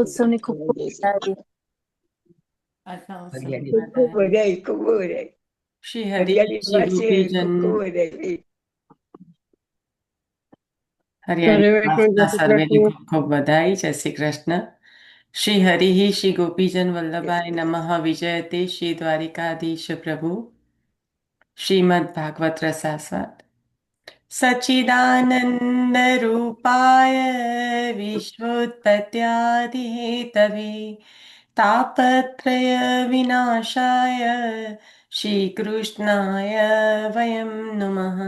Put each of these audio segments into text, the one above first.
ઉત્સવની ખૂબ ખૂબ વધાઈ. આજના ઉત્સવની હરિયાળી ખૂબ વધાઈ. વધાઈ, ખૂબ વધાઈ. શ્રી હરિ હરિયાળી શ્રી પાસે ગોપીજન ખૂબ ખૂબ વધાઈ. હરિયાળી વાસના સર્વેને ખૂબ ખૂબ વધાઈ. જય શ્રી કૃષ્ણ. શ્રી હરિ શ્રી ગોપીજન વલ્લભાય નમઃ વિજયતે શ્રી દ્વારિકાધીશ પ્રભુ. શ્રીમદ ભાગવત રસાસ્વાદ. સચ્ચિદાનંદ રૂપાય વિશ્વોત્પત્યાદિહેતવે તાપત્રય વિનાશાય શ્રી કૃષ્ણાય વયમ નમઃ.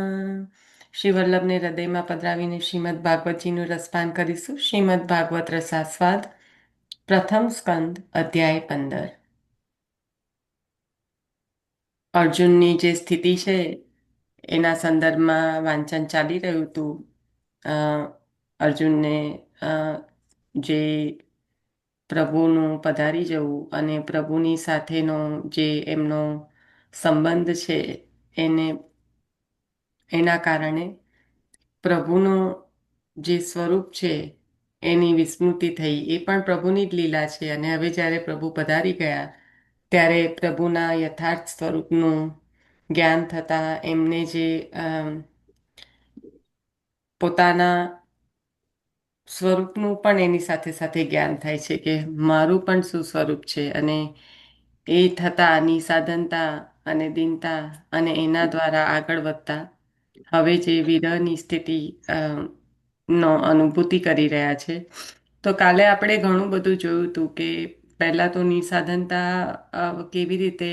શ્રી વલ્લભને હૃદયમાં પધરાવીને શ્રીમદ ભાગવતજીનું રસપાન કરીશું. શ્રીમદ ભાગવત રસાસ્વાદ પ્રથમ સ્કંદ અધ્યાય 15. અર્જુનની જે સ્થિતિ છે એના સંદર્ભમાં વાંચન ચાલી રહ્યું હતું. અર્જુનને જે પ્રભુનું પધારી જવું અને પ્રભુની સાથેનો જે એમનો સંબંધ છે એના કારણે પ્રભુનું જે સ્વરૂપ છે એની વિસ્મૃતિ થઈ. એ પણ પ્રભુની જ લીલા છે. અને હવે જ્યારે પ્રભુ પધારી ગયા ત્યારે પ્રભુના યથાર્થ સ્વરૂપનું જ્ઞાન થતાં એમને જે પોતાના સ્વરૂપનું પણ એની સાથે સાથે જ્ઞાન થાય છે કે મારું પણ શું સ્વરૂપ છે. અને એ થતાં નિસાધનતા અને દીનતા અને એના દ્વારા આગળ વધતા હવે જે વિરહની સ્થિતિ નો અનુભૂતિ કરી રહ્યા છે. તો કાલે આપણે ઘણું બધું જોયું હતું કે પહેલાં તો નિસાધનતા કેવી રીતે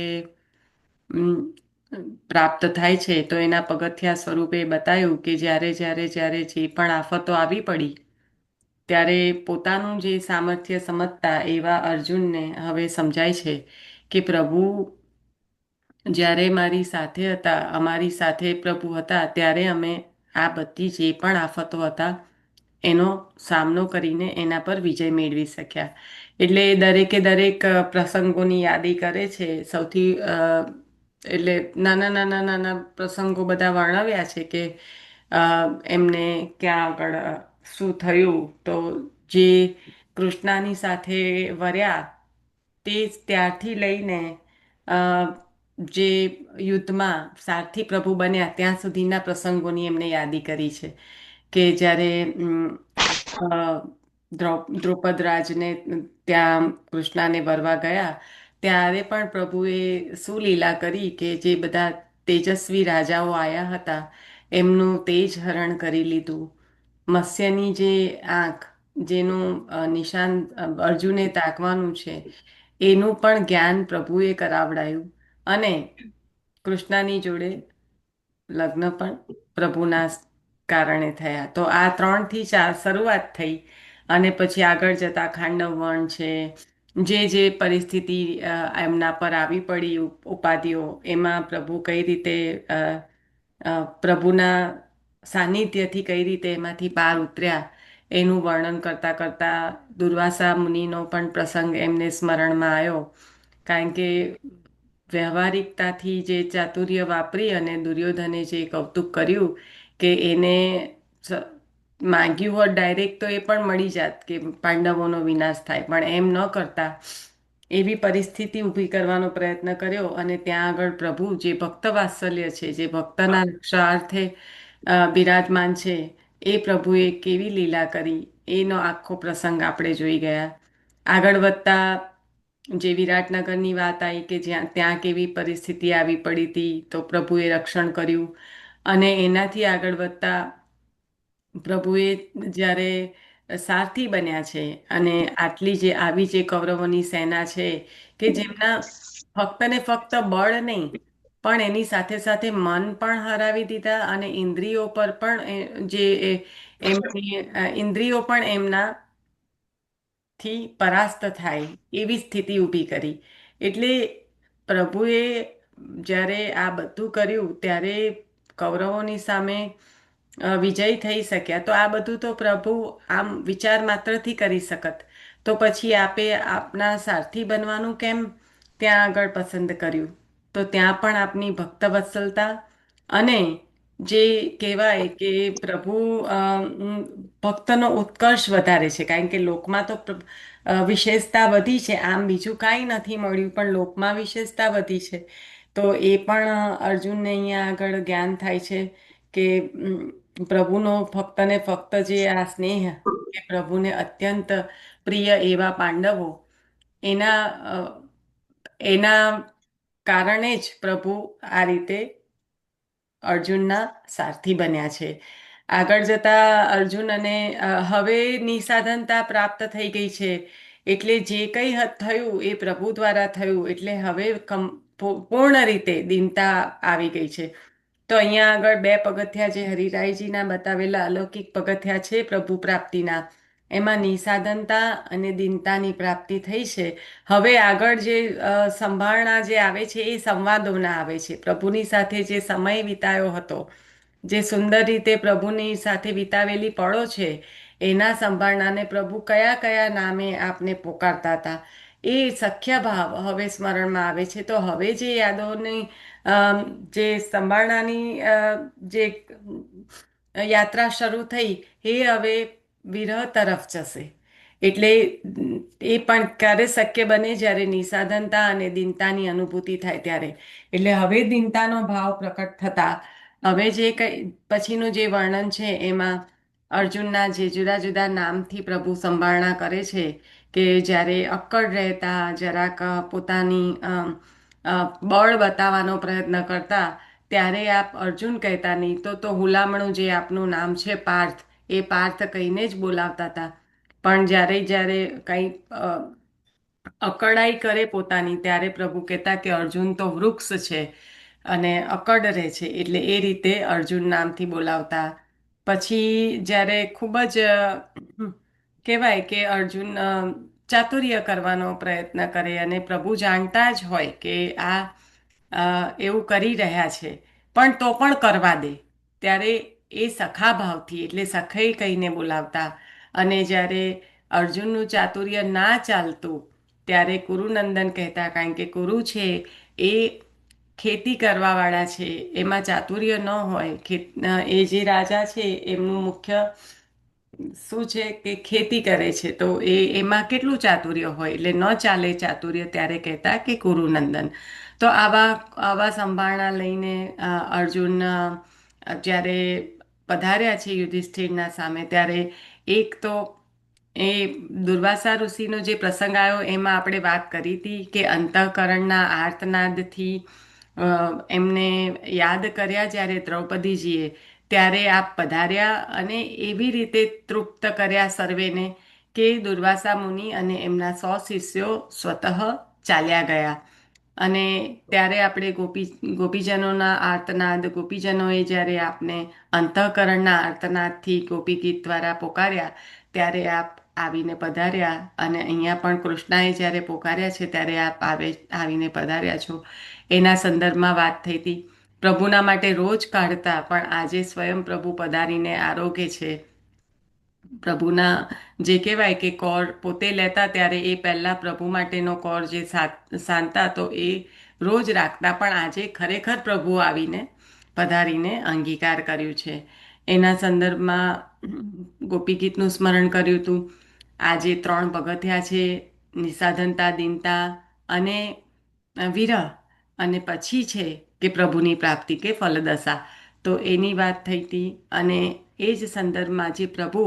પ્રાપ્ત થાય છે. તો એના પગથિયા સ્વરૂપે બતાવ્યું કે જ્યારે જ્યારે જ્યારે જે પણ આફતો આવી પડી ત્યારે પોતાનું જે સામર્થ્ય સમજતા એવા અર્જુનને હવે સમજાય છે કે પ્રભુ જ્યારે મારી સાથે હતા, અમારી સાથે પ્રભુ હતા, ત્યારે અમે આ બધી જે પણ આફતો હતા એનો સામનો કરીને એના પર વિજય મેળવી શક્યા. એટલે દરેકે દરેક પ્રસંગોની યાદી કરે છે. સૌથી એટલે નાના નાના નાના પ્રસંગો બધા વર્ણવ્યા છે કે એમને ક્યાં આગળ શું થયું. તો જે કૃષ્ણની સાથે વર્યા તે જ ત્યારથી લઈને જે યુદ્ધમાં સારથી પ્રભુ બન્યા ત્યાં સુધીના પ્રસંગોની એમને યાદી કરી છે. કે જ્યારે દ્રૌપદ રાજને ત્યાં કૃષ્ણને વરવા ગયા ત્યારે પણ પ્રભુએ શું લીલા કરી કે જે બધા તેજસ્વી રાજાઓ આવ્યા હતા એમનું તેજ હરણ કરી લીધું. મત્સ્યની જે આંખ જેનું નિશાન અર્જુને તાકવાનું છે એનું પણ જ્ઞાન પ્રભુએ કરાવડાયું. અને કૃષ્ણની જોડે લગ્ન પણ પ્રભુના કારણે થયા. તો આ 3 થી 4 શરૂઆત થઈ. અને પછી આગળ જતા ખાંડવ વન છે, જે જે પરિસ્થિતિ એમના પર આવી પડી ઉપાધિઓ એમાં પ્રભુ કઈ રીતે પ્રભુના સાનિધ્યથી કઈ રીતે એમાંથી પાર ઉતર્યા એનું વર્ણન કરતાં કરતાં દુર્વાસા મુનિનો પણ પ્રસંગ એમને સ્મરણમાં આવ્યો. કારણ કે વ્યવહારિકતાથી જે ચાતુર્ય વાપરી અને દુર્યોધને જે કૌતુક કર્યું કે એને માંગ્યું હોત ડાયરેક્ટ તો એ પણ મળી જાત કે પાંડવોનો વિનાશ થાય, પણ એમ ન કરતા એવી પરિસ્થિતિ ઊભી કરવાનો પ્રયત્ન કર્યો. અને ત્યાં આગળ પ્રભુ જે ભક્ત વાત્સલ્ય છે, જે ભક્તના રક્ષાર્થે બિરાજમાન છે, એ પ્રભુએ કેવી લીલા કરી એનો આખો પ્રસંગ આપણે જોઈ ગયા. આગળ વધતા જે વિરાટનગરની વાત આવી કે ત્યાં કેવી પરિસ્થિતિ આવી પડી હતી તો પ્રભુએ રક્ષણ કર્યું. અને એનાથી આગળ વધતા પ્રભુએ જ્યારે સારથી બન્યા છે અને આટલી જે આવી જે કૌરવોની સેના છે કે જેમના ફક્ત ને ફક્ત બળ નહીં પણ એની સાથે સાથે મન પણ હરાવી દીધા અને ઇન્દ્રિયો પર પણ જે એમની ઇન્દ્રિયો પણ એમનાથી પરાસ્ત થાય એવી સ્થિતિ ઊભી કરી. એટલે પ્રભુએ જ્યારે આ બધું કર્યું ત્યારે કૌરવોની સામે વિજય થઈ શક્યા. તો આ બધું તો પ્રભુ આમ વિચાર માત્રથી કરી શકત. તો પછી આપે આપના સારથી બનવાનું કેમ ત્યાં આગળ પસંદ કર્યું? તો ત્યાં પણ આપની ભક્તવત્સલતા અને જે કહેવાય કે પ્રભુ ભક્તનો ઉત્કર્ષ વધારે છે. કારણ કે લોકમાં તો વિશેષતા વધી છે. આમ બીજું કાંઈ નથી મળ્યું પણ લોકમાં વિશેષતા વધી છે. તો એ પણ અર્જુનને અહીંયા આગળ જ્ઞાન થાય છે કે પ્રભુનો ફક્ત ને ફક્ત જે આ સ્નેહ કે પ્રભુને અત્યંત પ્રિય એવા પાંડવો એના અ, એના કારણે જ પ્રભુ આ રીતે અર્જુનના સારથી બન્યા છે. આગળ જતા અર્જુન અને હવે નિસાધનતા પ્રાપ્ત થઈ ગઈ છે. એટલે જે કંઈ થયું એ પ્રભુ દ્વારા થયું. એટલે હવે પૂર્ણ રીતે દીનતા આવી ગઈ છે. તો અહીંયા આગળ બે પગથિયા જે હરિરાયજીના બતાવેલા અલૌકિક પગથિયા છે પ્રભુ પ્રાપ્તિના, એમાં નિસાધનતા અને દીનતાની પ્રાપ્તિ થઈ છે. હવે આગળ જે સંભાળના જે આવે છે એ સંવાદોના આવે છે. પ્રભુની સાથે જે સમય વિતાયો હતો, જે સુંદર રીતે પ્રભુની સાથે વિતાવેલી પળો છે, એના સંભાળનાને પ્રભુ કયા કયા નામે આપને પોકારતા હતા એ સખ્ય ભાવ હવે સ્મરણમાં આવે છે. તો હવે જે યાદોની જે સંભાળનાની જે યાત્રા શરૂ થઈ એ હવે વિરહ તરફ જશે. એટલે એ પણ ક્યારે શક્ય બને જ્યારે નિસાધનતા અને દીનતાની અનુભૂતિ થાય ત્યારે. એટલે હવે દીનતાનો ભાવ પ્રકટ થતા હવે જે કંઈ પછીનું જે વર્ણન છે એમાં અર્જુનના જે જુદા જુદા નામથી પ્રભુ સંભાળના કરે છે કે જ્યારે અક્કડ રહેતા જરાક પોતાની બળ બતાવવાનો પ્રયત્ન કરતા ત્યારે આપ અર્જુન કહેતા નહીં તો હુલામણું જે આપનું નામ છે પાર્થ, એ પાર્થ કહીને જ બોલાવતા હતા. પણ જ્યારે જ્યારે કંઈ અકળાઈ કરે પોતાની ત્યારે પ્રભુ કહેતા કે અર્જુન તો વૃક્ષ છે અને અકડ રહે છે. એટલે એ રીતે અર્જુન નામથી બોલાવતા. પછી જ્યારે ખૂબ જ કહેવાય કે અર્જુન ચાતુર્ય કરવાનો પ્રયત્ન કરે અને પ્રભુ જાણતા જ હોય કે આ એવું કરી રહ્યા છે પણ તો પણ કરવા દે, ત્યારે એ સખા ભાવથી એટલે સખઈ કહીને બોલાવતા. અને જ્યારે અર્જુનનું ચાતુર્ય ના ચાલતું ત્યારે કુરુનંદન કહેતા, કારણ કે કુરુ છે એ ખેતી કરવાવાળા છે, એમાં ચાતુર્ય ન હોય. એ જે રાજા છે એમનું મુખ્ય શું છે કે ખેતી કરે છે, તો એમાં કેટલું ચાતુર્ય હોય એટલે ન ચાલે ચાતુર્ય, ત્યારે કહેતા કે કુરુનંદન. તો આવા આવા સંભાળના લઈને અર્જુન જ્યારે પધાર્યા છે યુધિષ્ઠિરના સામે, ત્યારે એક તો એ દુર્વાસા ઋષિનો જે પ્રસંગ આવ્યો એમાં આપણે વાત કરી હતી કે અંતઃકરણના આર્તનાદથી એમને યાદ કર્યા જ્યારે દ્રૌપદીજીએ, ત્યારે આપ પધાર્યા અને એવી રીતે તૃપ્ત કર્યા સર્વેને કે દુર્વાસા મુનિ અને એમના 100 શિષ્યો સ્વતઃ ચાલ્યા ગયા. અને ત્યારે આપણે ગોપીજનોના આર્તનાદ, ગોપીજનોએ જ્યારે આપને અંતઃકરણના આર્તનાદથી ગોપી ગીત દ્વારા પોકાર્યા, ત્યારે આપ આવીને પધાર્યા. અને અહીંયા પણ કૃષ્ણાએ જ્યારે પોકાર્યા છે ત્યારે આપ આવીને પધાર્યા છો. એના સંદર્ભમાં વાત થઈ હતી. પ્રભુના માટે રોજ કાઢતા પણ આજે સ્વયં પ્રભુ પધારીને આરોગે છે. પ્રભુના જે કહેવાય કે કોર પોતે લેતા ત્યારે એ પહેલાં પ્રભુ માટેનો કોર જે સાંતા તો એ રોજ રાખતા, પણ આજે ખરેખર પ્રભુ આવીને પધારીને અંગીકાર કર્યું છે. એના સંદર્ભમાં ગોપી ગીતનું સ્મરણ કર્યું હતું. આજે 3 પગથિયા છે, નિસાધનતા, દીનતા અને વિરહ, અને પછી છે કે પ્રભુની પ્રાપ્તિ કે ફલદશા. તો એની વાત થઈ હતી. અને એ જ સંદર્ભમાં જે પ્રભુ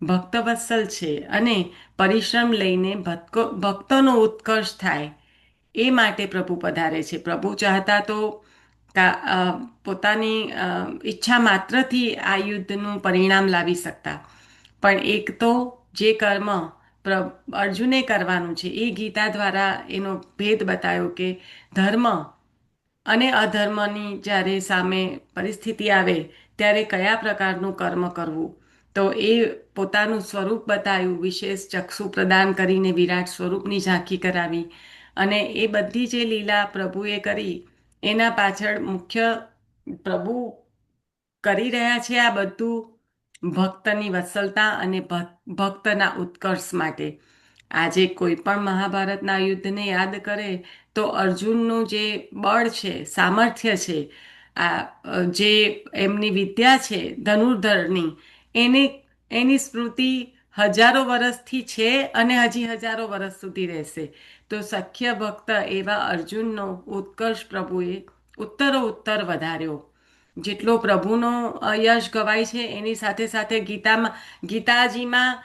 ભક્તવત્સલ છે અને પરિશ્રમ લઈને ભક્તોનો ઉત્કર્ષ થાય એ માટે પ્રભુ પધારે છે. પ્રભુ ચાહતા તો પોતાની ઈચ્છા માત્રથી આ યુદ્ધનું પરિણામ લાવી શકતા, પણ એક તો જે કર્મ અર્જુને કરવાનું છે એ ગીતા દ્વારા એનો ભેદ બતાવ્યો કે ધર્મ અને અધર્મની જ્યારે સામે પરિસ્થિતિ આવે ત્યારે કયા પ્રકારનું કર્મ કરવું. તો એ પોતાનું સ્વરૂપ બતાવ્યું, વિશેષ ચક્ષુ પ્રદાન કરીને વિરાટ સ્વરૂપની ઝાંખી કરાવી. અને એ બધી જે લીલા પ્રભુએ કરી એના પાછળ મુખ્ય પ્રભુ કરી રહ્યા છે આ બધું ભક્તની વત્સલતા અને ભક્તના ઉત્કર્ષ માટે. આજે કોઈ પણ મહાભારતના યુદ્ધને યાદ કરે તો અર્જુનનું જે બળ છે, સામર્થ્ય છે, આ જે એમની વિદ્યા છે ધનુર્ધરની, એની સ્મૃતિ હજારો વર્ષથી છે અને હજી હજારો વર્ષ સુધી રહેશે. તો સખ્ય ભક્ત એવા અર્જુનનો ઉત્કર્ષ પ્રભુએ ઉત્તરો ઉત્તર વધાર્યો. જેટલો પ્રભુનો યશ ગવાય છે એની સાથે સાથે ગીતાજીમાં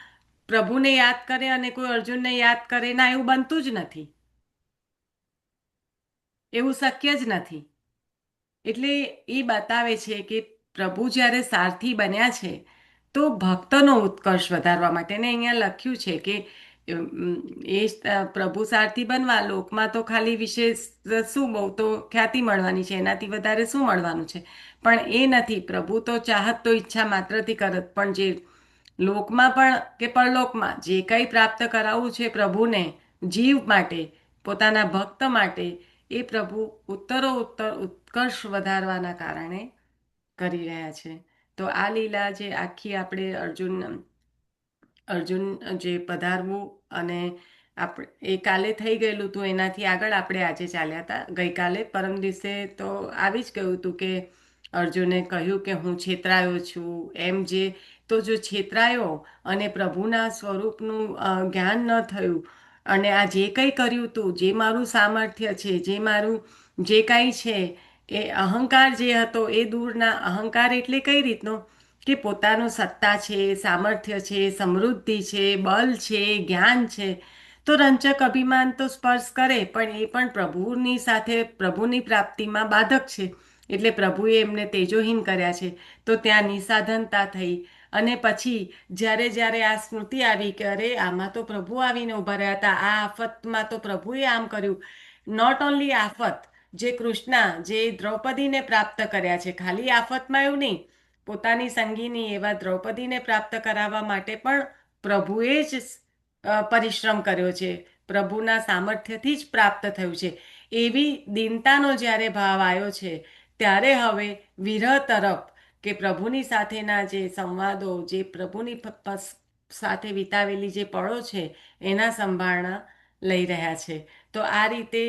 પ્રભુને યાદ કરે અને કોઈ અર્જુનને યાદ કરે ના, એવું બનતું જ નથી. એવું શક્ય જ નથી. એટલે એ બતાવે છે કે પ્રભુ જ્યારે સારથી બન્યા છે તો ભક્તનો ઉત્કર્ષ વધારવા માટે. ને અહીંયા લખ્યું છે કે પ્રભુ સારથી બનવા લોકમાં તો ખાલી વિશેષ શું, બહુ તો ખ્યાતિ મળવાની છે, એનાથી વધારે શું મળવાનું છે. પણ એ નથી. પ્રભુ તો ચાહત તો ઈચ્છા માત્રથી કરત, પણ જે લોકમાં પણ કે પરલોકમાં જે કંઈ પ્રાપ્ત કરાવવું છે પ્રભુને જીવ માટે, પોતાના ભક્ત માટે, એ પ્રભુ ઉત્તરો ઉત્તર ઉત્કર્ષ વધારવાના કારણે કરી રહ્યા છે. તો આ લીલા જે આખી આપણે અર્જુન જે પધારવું અને એ કાલે થઈ ગયેલું હતું, એનાથી આગળ આપણે આજે ચાલ્યા હતા. ગઈકાલે પરમ દિવસે તો આવી જ ગયું હતું કે અર્જુને કહ્યું કે હું છેતરાયો છું એમ. જે તો જો છેતરાયો અને પ્રભુના સ્વરૂપનું જ્ઞાન ન થયું અને આ જે કંઈ કર્યું હતું, જે મારું સામર્થ્ય છે, જે મારું જે કાંઈ છે, એ અહંકાર જે હતો એ દૂરના. અહંકાર એટલે કઈ રીતનો કે પોતાનું સત્તા છે, સામર્થ્ય છે, સમૃદ્ધિ છે, બળ છે, જ્ઞાન છે. તો રંચક અભિમાન તો સ્પર્શ કરે, પણ એ પણ પ્રભુની સાથે પ્રભુની પ્રાપ્તિમાં બાધક છે. એટલે પ્રભુએ એમને તેજોહીન કર્યા છે. તો ત્યાં નિસાધનતા થઈ. અને પછી જ્યારે જ્યારે આ સ્મૃતિ આવી કે અરે આમાં તો પ્રભુ આવીને ઊભા રહ્યા હતા, આ આફતમાં તો પ્રભુએ આમ કર્યું. નોટ ઓનલી આફત, જે કૃષ્ણ જે દ્રૌપદીને પ્રાપ્ત કર્યા છે, ખાલી આફતમાં એવું નહીં, પોતાની સંગીની એવા દ્રૌપદીને પ્રાપ્ત કરાવવા માટે પણ પ્રભુએ જ પરિશ્રમ કર્યો છે. પ્રભુના સામર્થ્યથી જ પ્રાપ્ત થયું છે. એવી દીનતાનો જ્યારે ભાવ આવ્યો છે, ત્યારે હવે વિરહ તરફ, કે પ્રભુની સાથેના જે સંવાદો, જે પ્રભુની સાથે વિતાવેલી જે પળો છે, એના સંભાળના લઈ રહ્યા છે. તો આ રીતે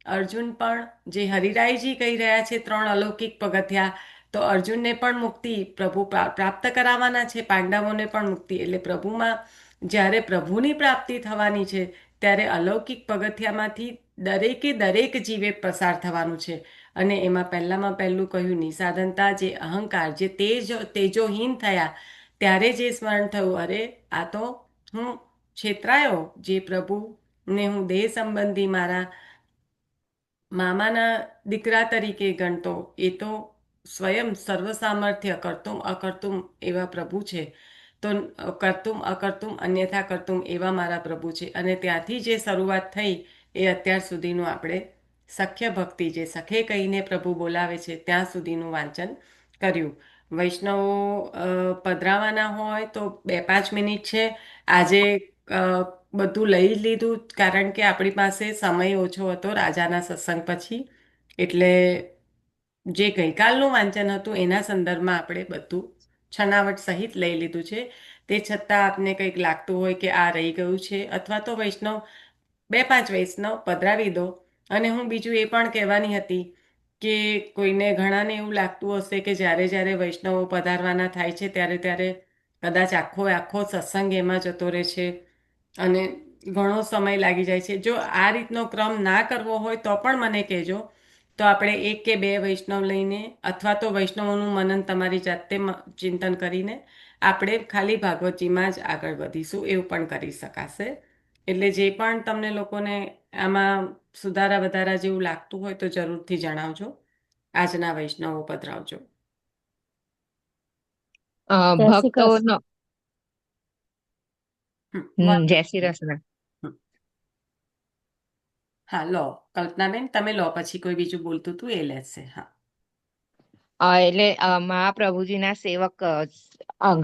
અર્જુન પણ, જે હરિરાયજી કહી રહ્યા છે 3 અલૌકિક પગથિયા, તો અર્જુનને પણ મુક્તિ પ્રભુ પ્રાપ્ત કરાવવાના છે, પાંડવોને પણ મુક્તિ. એટલે પ્રભુમાં જ્યારે પ્રભુની પ્રાપ્તિ થવાની છે ત્યારે અલૌકિક પગથિયામાંથી દરેકે દરેક જીવે પસાર થવાનું છે. અને એમાં પહેલામાં પહેલું કહ્યું નિસાધનતા, જે અહંકાર, જે તેજોહીન થયા, ત્યારે જે સ્મરણ થયું, અરે આ તો હું છેતરાયો. જે પ્રભુને હું દેહ સંબંધી મારા મામાના દીકરા તરીકે ગણતો, એ તો સ્વયં સર્વ સામર્થ્ય કરતુમ અકર્તુમ એવા પ્રભુ છે. તો કરતુમ અકર્તુમ અન્યથા કરતુમ એવા મારા પ્રભુ છે. અને ત્યાંથી જે શરૂઆત થઈ એ અત્યાર સુધીનું આપણે સખ્ય ભક્તિ, જે સખે કહીને પ્રભુ બોલાવે છે, ત્યાં સુધીનું વાંચન કર્યું. વૈષ્ણવો પધરાવાના હોય તો 2-5 મિનિટ છે. આજે બધું લઈ લીધું, કારણ કે આપણી પાસે સમય ઓછો હતો રાજાના સત્સંગ પછી. એટલે જે ગઈકાલનું વાંચન હતું એના સંદર્ભમાં આપણે બધું છનાવટ સહિત લઈ લીધું છે. તે છતાં આપને કંઈક લાગતું હોય કે આ રહી ગયું છે, અથવા તો વૈષ્ણવ 2-5 વૈષ્ણવ પધરાવી દો. અને હું બીજું એ પણ કહેવાની હતી કે કોઈને ઘણાને એવું લાગતું હશે કે જ્યારે જ્યારે વૈષ્ણવો પધારવાના થાય છે ત્યારે ત્યારે કદાચ આખો આખો સત્સંગ એમાં જતો રહે છે અને ઘણો સમય લાગી જાય છે. જો આ રીતનો ક્રમ ના કરવો હોય તો પણ મને કહેજો, તો આપણે 1 કે 2 વૈષ્ણવ લઈને, અથવા તો વૈષ્ણવોનું મનન તમારી જાતે ચિંતન કરીને આપણે ખાલી ભાગવતજીમાં જ આગળ વધીશું, એવું પણ કરી શકાશે. એટલે જે પણ તમને લોકોને આમાં સુધારા વધારા જેવું લાગતું હોય તો જરૂરથી જણાવજો. આજના વૈષ્ણવો પધરાવજો. જય શ્રી કૃષ્ણ. ભક્તોનો જય શ્રી હમ. કૃષ્ણ. હા, લો કલ્પનાબેન, તમે લો, પછી કોઈ બીજું બોલતું હતું એ લેશે. હા. એટલે મહાપ્રભુજીના સેવક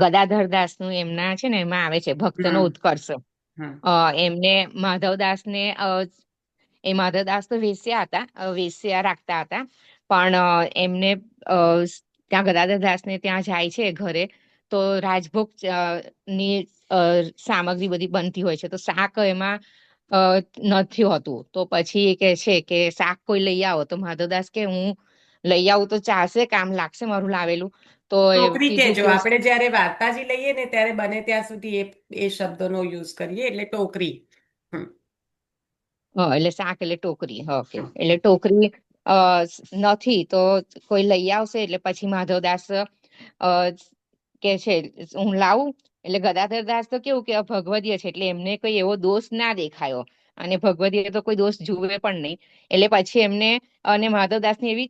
ગદાધર દાસનું એમના છે ને એમાં આવે છે ભક્તનો હમ ઉત્કર્ષ. હમ એમને માધવદાસને એ માધવદાસ તો વેશ્યા હતા, વેશ્યા રાખતા હતા, પણ એમને ત્યાં ગદાધર દાસને ત્યાં જાય છે ઘરે, તો રાજભોગ ની સામગ્રી બધી બનતી હોય છે, તો શાક એમાં નથી હોતું. તો પછી એ કે છે કે શાક કોઈ લઈ આવો, તો માધવદાસ કે હું લઈ આવું તો ચાલશે, કામ લાગશે મારું લાવેલું. તો એ ટોકરી કીધું કહેજો. કે આપણે જ્યારે વાર્તાજી લઈએ ને ત્યારે બને ત્યાં સુધી એ શબ્દનો યુઝ કરીએ, એટલે ટોકરી. હમ. એટલે શાક એટલે ટોકરી. ઓકે, એટલે ટોકરી નથી તો કોઈ લઈ આવશે. એટલે પછી માધવદાસ કે છે હું લાવું. એટલે ગદાધરદાસ તો કેવું કે ભગવદીય છે એટલે એમને કોઈ એવો દોષ ના દેખાયો, અને ભગવદીય તો કોઈ દોષ જુએ પણ નહીં. એટલે પછી એમને અને માધવદાસની એવી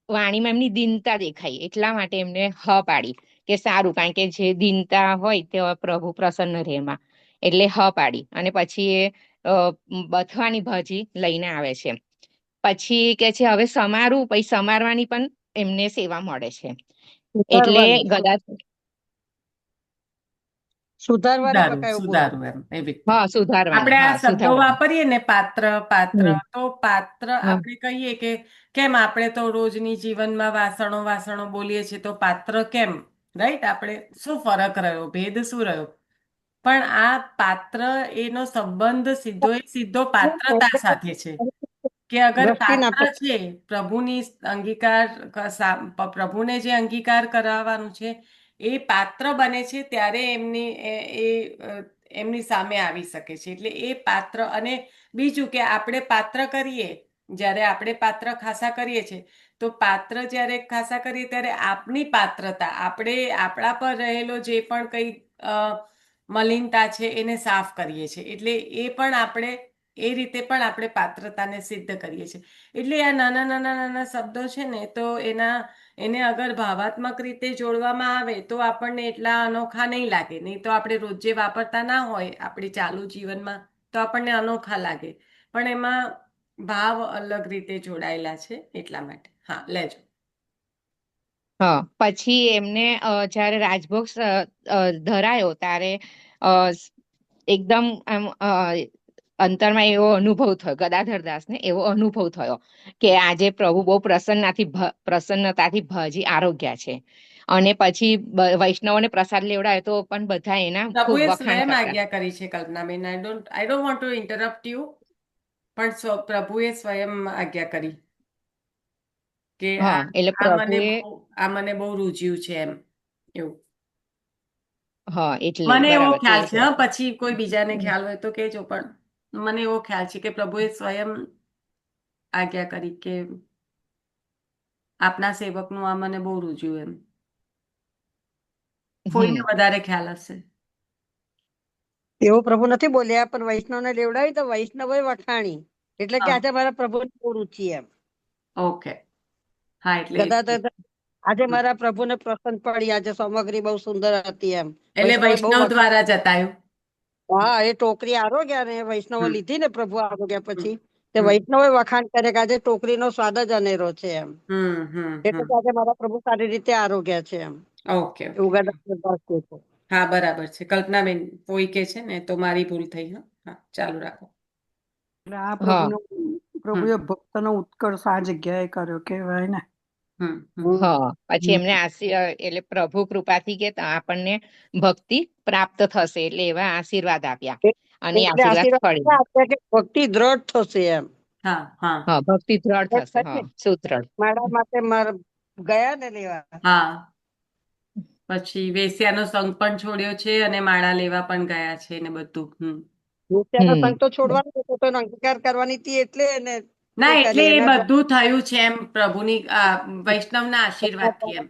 વાણીમાં એમની દીનતા દેખાઈ, એટલા માટે એમને પાડી કે સારું, કારણ કે જે દીનતા હોય તે પ્રભુ પ્રસન્ન રહે એમાં. એટલે પાડી, અને પછી એ બથવાની ભાજી લઈને આવે છે. પછી કે છે હવે સમારું, પછી સમારવાની પણ એમને સેવા મળે છે. એટલે ગદા સુધારવાની સુધારું બકાયો બોલ. સુધારું એમ એવી રીતે. સુધારવાની. આપણે આ હા, શબ્દો સુધારવાની. વાપરીએ ને, પાત્ર પાત્ર, હમ. તો પાત્ર હા. આપણે કહીએ કે કેમ આપણે તો રોજની જીવનમાં વાસણો વાસણો બોલીએ છીએ, તો પાત્ર કેમ, રાઈટ? આપણે શું ફરક રહ્યો, ભેદ શું રહ્યો? પણ આ પાત્ર, એનો સંબંધ સીધો એ સીધો પાત્રતા સાથે છે. કે અગર દ્રષ્ટિના પાત્ર છે, પ્રભુની અંગીકાર પ્રભુને જે અંગીકાર કરાવવાનું છે, એ પાત્ર બને છે ત્યારે એમની સામે આવી શકે છે. એટલે એ પાત્ર. અને બીજું કે આપણે પાત્ર કરીએ, જ્યારે આપણે પાત્ર ખાસા કરીએ છીએ, તો પાત્ર જ્યારે ખાસા કરીએ ત્યારે આપણી પાત્રતા, આપણે આપણા પર રહેલો જે પણ કંઈ મલિનતા છે એને સાફ કરીએ છીએ. એટલે એ પણ આપણે એ રીતે પણ આપણે પાત્રતાને સિદ્ધ કરીએ છીએ. એટલે આ નાના નાના નાના શબ્દો છે ને, તો એને અગર ભાવાત્મક રીતે જોડવામાં આવે તો આપણને એટલા અનોખા નહીં લાગે. નહીં તો આપણે રોજે વાપરતા ના હોય આપણી ચાલુ જીવનમાં, તો આપણને અનોખા લાગે. પણ એમાં ભાવ અલગ રીતે જોડાયેલા છે, એટલા માટે. હા, લેજો. પછી એમને જ્યારે રાજભોગ ધરાયો ત્યારે અ, એકદમ આમ અંતરમાં એવો અનુભવ થયો, ગદાધરદાસને એવો અનુભવ થયો કે આજે પ્રભુ બહુ પ્રસન્નતાથી ભાજી આરોગ્યા છે. અને પછી વૈષ્ણવોને પ્રસાદ લેવડાયો તો પણ બધા એના ખૂબ પ્રભુએ વખાણ સ્વયં કરતા. આજ્ઞા કરી છે, Kalpanaben. I don't want to interrupt you, પણ પ્રભુએ સ્વયં આજ્ઞા કરી કે એટલે પ્રભુએ આ મને બહુ રૂજ્યું છે, એમ. એવું એટલે મને એવો બરાબર તે ખ્યાલ છે. હા, પછી કોઈ બીજાને ખ્યાલ હોય તો કહેજો, પણ મને એવો ખ્યાલ છે કે પ્રભુએ સ્વયં આજ્ઞા કરી કે આપના સેવકનું આ મને બહુ રૂજ્યું, એમ. કોઈને વધારે ખ્યાલ હશે. એવું પ્રભુ નથી બોલ્યા, પણ વૈષ્ણવને લેવડાવી તો વૈષ્ણવે વખાણી, એટલે કે હા, આજે મારા પ્રભુની બહુ રુચિ એમ. ઓકે. હા, એટલે ગદાધર આજે મારા પ્રભુને પ્રસન્ન પડી, આજે સામગ્રી બહુ સુંદર હતી એમ. એટલે વૈષ્ણવે બહુ વૈષ્ણવ વખાણ. દ્વારા જતાયું. હા, એ ટોકરી આરોગ્યા ને વૈષ્ણવો હમ, લીધી ને પ્રભુ આરોગ્યા હમ, પછી તે હમ, વૈષ્ણવે વખાણ કરે કે આજે ટોકરીનો સ્વાદ જ અનેરો છે એમ. હમ, હમ, એટલે હમ. કે આજે મારા પ્રભુ સારી રીતે આરોગ્યા છે એમ. ઓકે, એવું ઓકે. ગદાધરદાસ કહે છે. હા, બરાબર છે. કલ્પનાબેન કોઈ કે છે ને, તો મારી ભૂલ થઈ. હા, હા, ચાલુ રાખો. એટલે આ હા પ્રભુએ ભક્તનો ઉત્કર્ષ આ જગ્યાએ કર્યો કહેવાય ને. હમ, હમ, પછી એમને એટલે પ્રભુ કૃપાથી કે આપણને ભક્તિ પ્રાપ્ત થશે, એટલે એવા આશીર્વાદ આપ્યા, અને એટલે આશીર્વાદ આશીર્વાદ ફળ્યા. આપ્યા કે ભક્તિ દ્રઢ થશે એમ. હા, હા, ભક્તિ દ્રઢ થશે. થશે. સુદ્રઢ. મારા માટે ગયા ને લેવા. હા. પછી વેશ્યાનો સંગ પણ છોડ્યો છે, અને માળા લેવા પણ ગયા છે, ને બધું. વેશ્યાનો સંગ તો છોડવાનો હતો, તો એનો અંગીકાર કરવાની હતી, એટલે એને ના, એ એટલે કરી એ એના બધું થયું છે એમ પ્રભુની વૈષ્ણવના આશીર્વાદથી, એમ.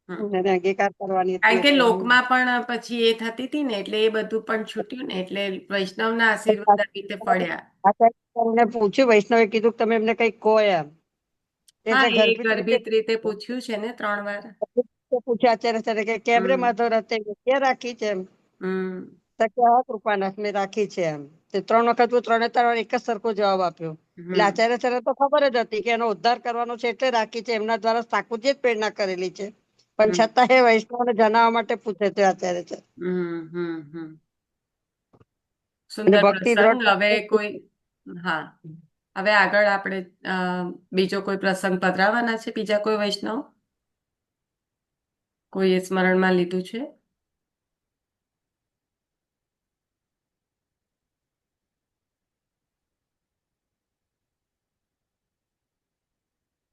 હમ. એને અંગીકાર કરવાની હતી કારણ કે એટલે. લોકમાં પણ પછી એ થતી હતી ને, એટલે એ બધું પણ છૂટ્યું ને, એટલે વૈષ્ણવના આશીર્વાદ આવી રીતે ફળ્યા. આચાર્યને પૂછ્યું, વૈષ્ણવે કીધું તમે એમને કઈ કહો એમ. હા, એટલે એ ગર્ભિત રીતે ગર્ભિત રીતે પૂછ્યું છે ને 3 વાર. પૂછ્યા આચાર્ય કે કેમ રે હમ, માધવ રતે ક્યાં રાખી છે એમ. હમ, તો કે આ કૃપાનાથ મેં રાખી છે એમ. તે 3 વખત 3 વાર એક જ સરખો જવાબ આપ્યો. એટલે હમ, આચાર્ય તો ખબર જ હતી કે એનો ઉદ્ધાર કરવાનો છે, એટલે રાખી છે. એમના દ્વારા ઠાકોરજી જ પ્રેરણા કરેલી છે, પણ હમ, છતાં એ વૈષ્ણવને જણાવવા માટે પૂછે છે આચાર્ય. હમ, હમ, હમ. અને સુંદર ભક્તિ પ્રસંગ. દ્રઢ. હવે કોઈ, હા, હવે આગળ આપણે બીજો કોઈ પ્રસંગ પધરાવાના છે? બીજા કોઈ વૈષ્ણવ કોઈએ સ્મરણમાં લીધું છે?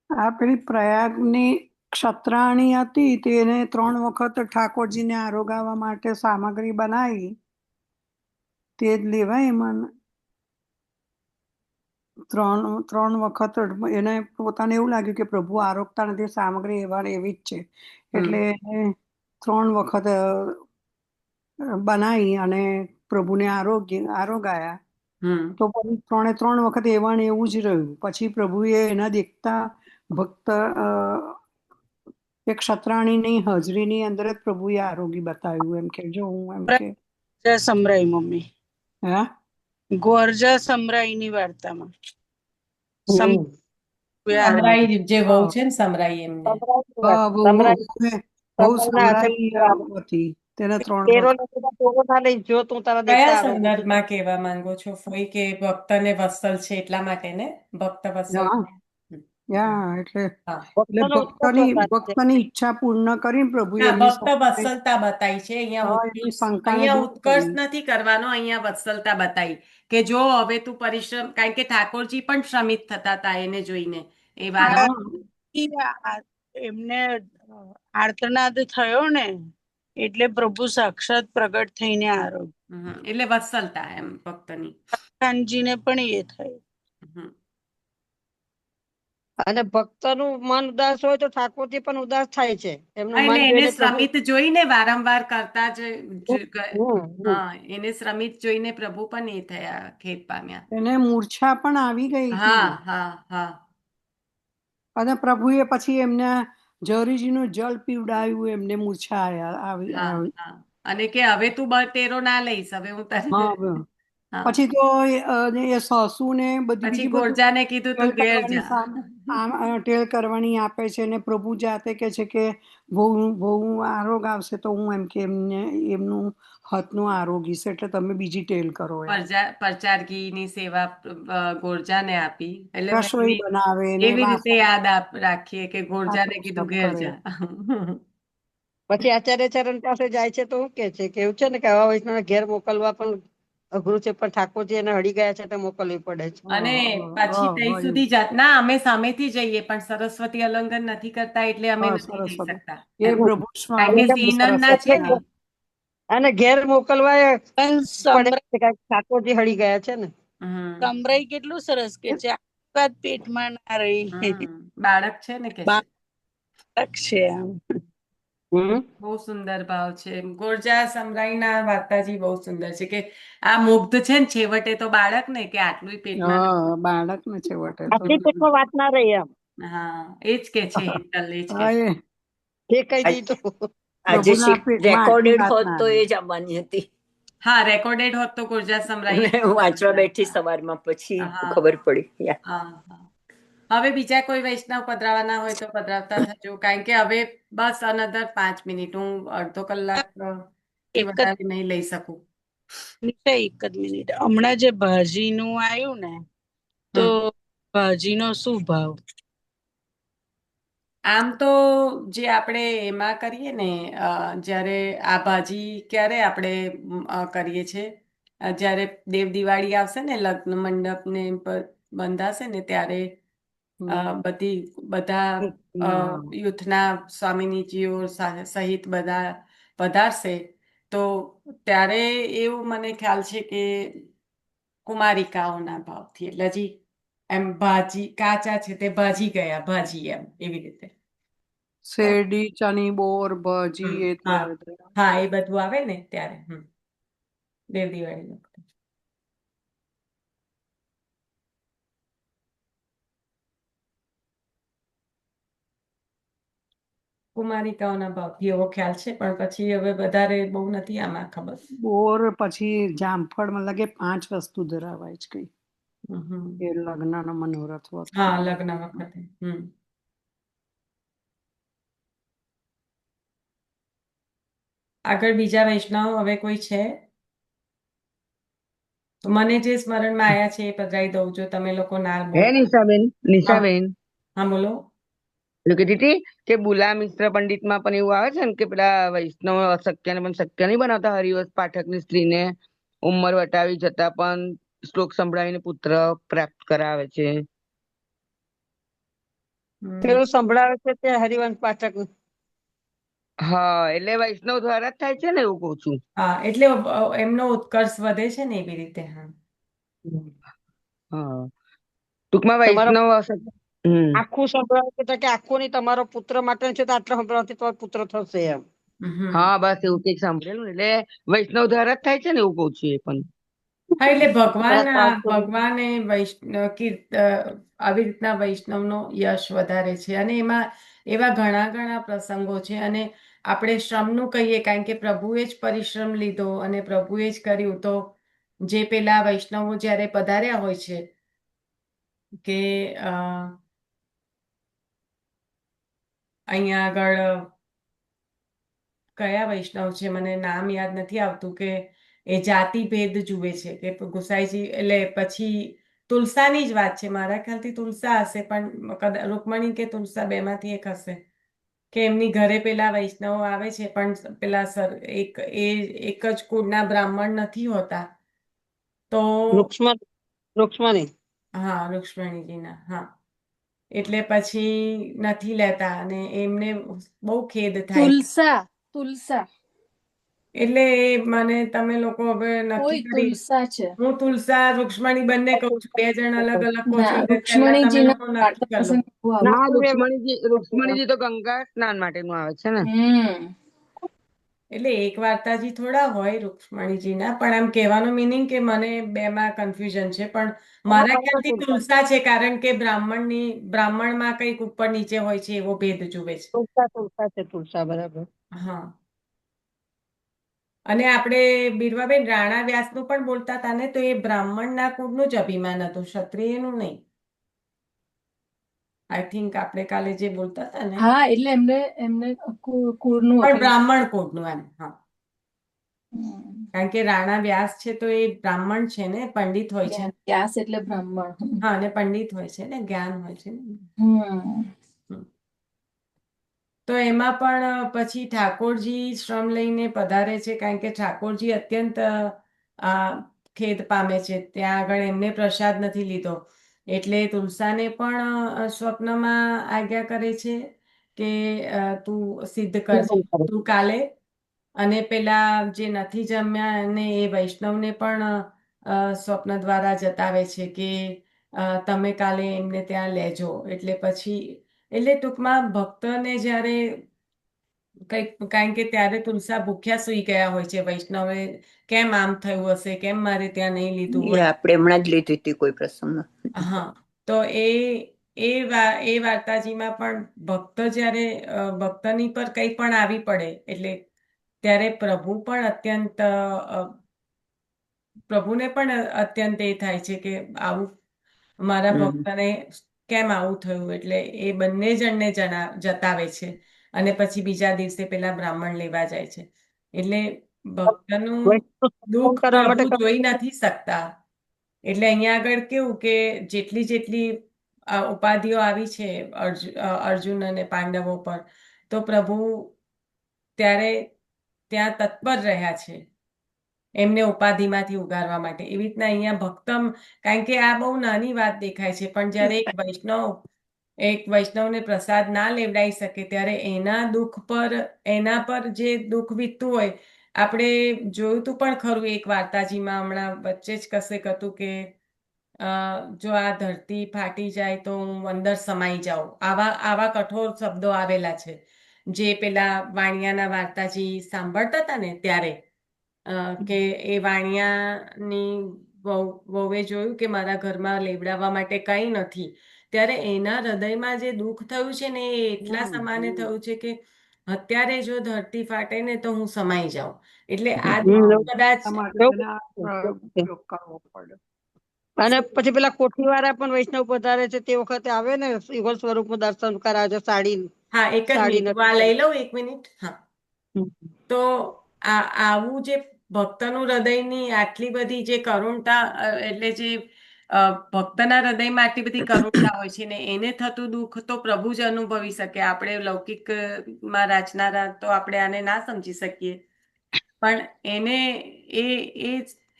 આ પેલી પ્રયાગની ક્ષત્રાણી હતી તેને 3 વખત ઠાકોરજીને આરોગાવા માટે સામગ્રી બનાવી, તે જ લેવાય એમાં. 3 વખત એને પોતાને એવું લાગ્યું કે પ્રભુ આરોગતા નથી, સામગ્રી એવી જ છે, એટલે એને 3 વખત બનાવી અને પ્રભુને આરોગાયા. તો પછી 3 વખત એવા ને એવું જ રહ્યું. પછી પ્રભુએ એના દેખતા ભક્ત એક ક્ષત્રાણીની હાજરીની અંદર જ પ્રભુએ આરોગી બતાવ્યું, એમ કે જો હું એમ કે સમરાઈ મમ્મી, હા ગોરજા સમરાઈની વાર્તામાં સમરાઈ જે વહુ છે ને, સમરાઈ એમને બહુ સમરાઈ હતી, તેને 3 વખત. જો તું તારા કયા દેખતા આરોગું છું. સંદર્ભમાં કહેવા માંગો છો ફોઈ કે ભક્તને વત્સલ છે એટલા માટે ને? ભક્ત વત્સલ. એટલે હા, ભક્તની ઈચ્છા પૂર્ણ કરીને પ્રભુ ના, એમની ભક્ત વત્સલતા બતાઈ છે એની શંકાને અહીંયા દૂર ઉત્કર્ષ કરી. નથી કરવાનો, અહીંયા વત્સલતા બતાઈ કે જો હવે તું પરિશ્રમ, કારણ કે ઠાકોરજી પણ શ્રમિત થતા હતા એને જોઈને. એ વાત એમને આર્તનાદ થયો ને એટલે પ્રભુ સાક્ષાત પ્રગટ થઈને આરોગ્ય, એટલે વત્સલતા એમ ભક્તની. કાનજીને પણ એ થયું. અને ભક્તનું મન ઉદાસ હોય તો ઠાકોરજી પણ ઉદાસ થાય છે. એમનું એટલે મન એને જોઈને શ્રમિત જોઈને વારંવાર કરતા જ પ્રભુ એને શ્રમિત જોઈને પ્રભુ પણ એ થયા, ખેદ પામ્યા. એને મૂર્છા પણ આવી ગઈ હતી. હા હા હા. અને પ્રભુએ પછી એમને જરીજીનું જળ પીવડાવ્યું, એમને મૂર્છા આવી. અને કે હવે તું તેરો ના લઈશ, હવે હું તને. પછી તો એ સાસુ ને બધી પછી બીજી ગોરજાને કીધું તું ઘેર જા. ટેલ કરવાની આપે છે, ને પ્રભુ જાતે કે છે કે બહુ આરોગ આવશે તો હું એમ કે એમનું હાથનું આરોગીશ, એટલે તમે બીજી ટેલ કરો. પરચારગીની સેવા ગોરજાને આપી, એટલે રસોઈ બનાવે ને એવી રીતે યાદ રાખીએ કે ગોરજાને કીધું ઘેર કરે. જા. પછી આચાર્ય ચરણ પાસે જાય છે તો શું કે છે કે એવું છે ને કે આવા વૈષ્ણવ ઘેર મોકલવા પણ અઘરું છે, પણ ઠાકોરજી એને હળી ગયા છે તો મોકલવી પડે છે. અને પછી ત્યાં સુધી ના, અમે સામેથી જઈએ પણ સરસ્વતી અલંકન નથી કરતા એટલે અમે નથી જઈ શકતા. એ પ્રભુ કારણ કે શ્રીનંદના છે ને. અને ઘેર મોકલવા પડે છે, ઠાકોરજી હળી ગયા છે ને. સમરાઈ કેટલું સરસ કે છે, પેટમાં ના રહી, બાળક છે ને કે બાળક છે. બહુ સુંદર ભાવ છે. ગોરજા સમરાઈના વાર્તાજી બહુ સુંદર છે કે આ મુગ્ધ છે ને છેવટે તો બાળક ને કે આટલું પેટમાં બાળક ને છેવટે આટલી પેટમાં વાત ના રહી એમ. હા, એજ કે છે હેતલ, એજ કે છે કહી દીધું. આજે રેકોર્ડેડ હોત તો એ જ આવવાની હતી. હા, રેકોર્ડેડ હોત તો ગોરજા સમરાઈ હું વાંચવા બેઠી સવારમાં, પછી ખબર પડી. હવે બીજા કોઈ વૈષ્ણવ પધરાવાના હોય તો પધરાવતા થજો, કારણ કે હવે બસ અનધર 5 મિનિટ, હું અડધો કલાક વધારે નહીં લઈ શકું. એક જ મિનિટ, હમણાં જે ભાજીનું આવ્યું ને, તો ભાજીનો શું ભાવ? આમ તો જે આપણે એમાં કરીએ ને, જ્યારે આ ભાજી ક્યારે આપણે કરીએ છીએ, જ્યારે દેવ દિવાળી આવશે ને, લગ્ન મંડપ ને બંધાશે ને ત્યારે બધા યુથના સ્વામિનીજીઓ સહિત બધા પધારશે, તો ત્યારે એવું મને ખ્યાલ છે કે કુમારિકાઓના ભાવથી, એટલે હજી એમ ભાજી કાચા છે તે ભાજી ગયા, ભાજી એમ એવી રીતે. શેરડી, ચની બોર, ભાજી, હા, એ બધું આવે ને ત્યારે દેવ દિવાળી વખતે. કુમારિકાઓના ભાવથી એવો ખ્યાલ છે, પણ પછી હવે વધારે બહુ નથી આમાં ખબર. બોર પછી જામફળ, લાગે 5 વસ્તુ ધરાવાય છે કઈ એ લગ્નનો મનોરથ વખતે. હા, લગ્ન વખતે. આગળ બીજા વૈષ્ણવ હવે કોઈ છે? તો મને જે સ્મરણમાં આવ્યા છે એ પધરાઈ દઉં, જો તમે લોકો ના બોલો. નિશાબેન, હા, બોલો. કીધી હતી કે બુલા મિશ્ર પંડિત માં પણ એવું આવે છે ને કે પેલા વૈષ્ણવ અશક્ય ને પણ શક્ય નહીં બનાવતા, હરિવંશ પાઠક ની સ્ત્રીને ઉંમર વટાવી જતા પણ શ્લોક સંભળાવીને પુત્ર પ્રાપ્ત કરાવે છે. હમ. પેલું સંભળાવે છે તે હરિવંશ પાઠક. હા એટલે વૈષ્ણવ દ્વારા જ થાય છે ને એવું કઉ છું. હા એટલે એમનો ઉત્કર્ષ વધે છે ને એવી રીતે. હા હા ટૂંકમાં તમારો વૈષ્ણવ આખું સંભળાવે છે તો કે આખું નહીં, તમારો પુત્ર માટે છે તો આટલા સંભળાવથી તમારો પુત્ર થશે એમ. હમ. હા બસ એવું કંઈક સાંભળેલું એટલે વૈષ્ણવ દ્વારા જ થાય છે ને એવું કઉ છું એ પણ. હા એટલે ભગવાન કદાચ ભગવાને આવી રીતના વૈષ્ણવનો યશ વધારે છે અને એમાં એવા ઘણા ઘણા પ્રસંગો છે અને આપણે શ્રમનું કહીએ કારણ કે પ્રભુએ જ પરિશ્રમ લીધો અને પ્રભુએ જ કર્યું. તો જે પેલા વૈષ્ણવો જ્યારે પધાર્યા હોય છે કે અહીંયા આગળ કયા વૈષ્ણવ છે મને નામ યાદ નથી આવતું કે એ જાતિ ભેદ જુએ છે કે ગુસાઈજી એટલે પછી તુલસાની જ વાત છે, મારા ખ્યાલથી તુલસા હશે પણ કદાચ રૂકમણી કે તુલસા બેમાંથી એક હશે કે એમની ઘરે પેલા વૈષ્ણવો આવે છે પણ પેલા એક જ કુળના બ્રાહ્મણ નથી હોતા તો રૂક્ષ્મણી હા રૂક્ષ્મણીજીના હા એટલે પછી નથી લેતા અને એમને બહુ ખેદ થાય. તુલસા એટલે મને તમે લોકો હવે નક્કી કરી. તુલસા છે. હું તુલસા રૂક્ષ્મણી બંને કહું છું, 2 જણ અલગ અલગ કહો છો ના, એટલે પહેલા તમે રૂક્ષ્મણીજીના લોકો નક્કી વાર્તા કરી લો. પ્રસંગ બહુ આવે. ના રૂક્ષ્મણીજી તો ગંગા સ્નાન માટેનું આવે છે ને. એટલે એક વાર્તાજી થોડા હોય રૂક્ષ્મણીજીના પણ આમ કહેવાનો મિનિંગ કે મને બેમાં કન્ફ્યુઝન છે પણ મારા ખ્યાલથી તુલસા છે કારણ કે બ્રાહ્મણમાં કંઈક ઉપર નીચે હોય છે એવો ભેદ જુએ છે. તુલસા બરાબર. હા અને આપણે બીરવાબેન રાણા વ્યાસનું પણ બોલતા હતા ને તો એ બ્રાહ્મણના કુળનું જ અભિમાન હતું, ક્ષત્રિયનું નહીં. આઈ થિંક આપણે કાલે જે બોલતા હતા ને હા એટલે એમને કુળનું પણ હતું. બ્રાહ્મણ કુળનું એમ. હા કારણ કે રાણા વ્યાસ છે તો એ બ્રાહ્મણ છે ને, પંડિત હોય છે. વ્યાસ એટલે બ્રાહ્મણ. હા અને પંડિત હોય છે ને, જ્ઞાન હોય છે ને. તો એમાં પણ પછી ઠાકોરજી શ્રમ લઈને પધારે છે કારણ કે ઠાકોરજી અત્યંત ખેદ પામે છે. ત્યાં આગળ એમને પ્રસાદ નથી લીધો એટલે તુલસાને પણ સ્વપ્નમાં આજ્ઞા કરે છે કે તું સિદ્ધ કરજે તું કાલે. અને પેલા જે નથી જમ્યા અને એ વૈષ્ણવને પણ સ્વપ્ન દ્વારા જતાવે છે કે તમે કાલે એમને ત્યાં લેજો. એટલે પછી એટલે ટૂંકમાં ભક્તને જ્યારે કંઈક કારણ કે ત્યારે તુલસા ભૂખ્યા સૂઈ ગયા હોય છે, વૈષ્ણવે કેમ આમ થયું હશે, કેમ મારે ત્યાં નહીં લીધું એ હોય. આપણે હમણાં જ લીધી હતી કોઈ પ્રસંગમાં. હા તો એ વાર્તાજીમાં પણ ભક્ત જ્યારે ભક્તની પર કંઈ પણ આવી પડે એટલે ત્યારે પ્રભુને પણ અત્યંત એ થાય છે કે આવું મારા ભક્તને કેમ આવું થયું. એટલે એ બંને જણને જતાવે છે અને પછી બીજા દિવસે પેલા બ્રાહ્મણ લેવા જાય છે. એટલે ભક્તનું દુઃખ કરવા પ્રભુ માટે જોઈ નથી શકતા. એટલે અહીંયા આગળ કેવું કે જેટલી ઉપાધિઓ આવી છે અર્જુન અને પાંડવો પર તો પ્રભુ ત્યારે ત્યાં તત્પર રહ્યા છે એમને ઉપાધિમાંથી ઉગારવા માટે. એવી રીતના અહીંયા ભક્તમ કારણ કે આ બહુ નાની વાત દેખાય છે પણ જ્યારે એક વૈષ્ણવને પ્રસાદ ના લેવડાવી શકે ત્યારે એના પર જે દુઃખ વીતતું હોય. આપણે જોયું તું પણ ખરું એક વાર્તાજીમાં હમણાં વચ્ચે જ કશેક હતું કે જો આ ધરતી ફાટી જાય તો હું અંદર સમાઈ જાઉં. આવા કઠોર શબ્દો આવેલા છે જે પેલા વાણિયાના વાર્તાજી સાંભળતા હતા ને ત્યારે કે એ વાણિયાની વહુએ જોયું કે મારા ઘરમાં લેવડાવવા માટે કંઈ નથી. ત્યારે એના હૃદયમાં જે દુઃખ થયું છે ને એ એટલા સમાને થયું છે કે અત્યારે જો ધરતી ફાટે ને તો હું સમાઈ જાઉં. એટલે આ દુઃખ કદાચ ઉપયોગ કરવો પડે. અને પછી પેલા કોઠી વાળા પણ વૈષ્ણવ પધારે છે તે વખતે આવે ને યુગલ સ્વરૂપમાં દર્શન કરાવે છે સાડી. હા એક જ મિનિટ હું આ લઈ લઉં 1 મિનિટ. હા તો આવું જે ભક્તનું હૃદયની આટલી બધી જે કરુણતા એટલે જે ભક્તના હૃદયમાં આટલી બધી કરુણતા હોય છે ને એને થતું દુઃખ તો પ્રભુ જ અનુભવી શકે. આપણે લૌકિકમાં રાચનારા તો આપણે આને ના સમજી શકીએ પણ એને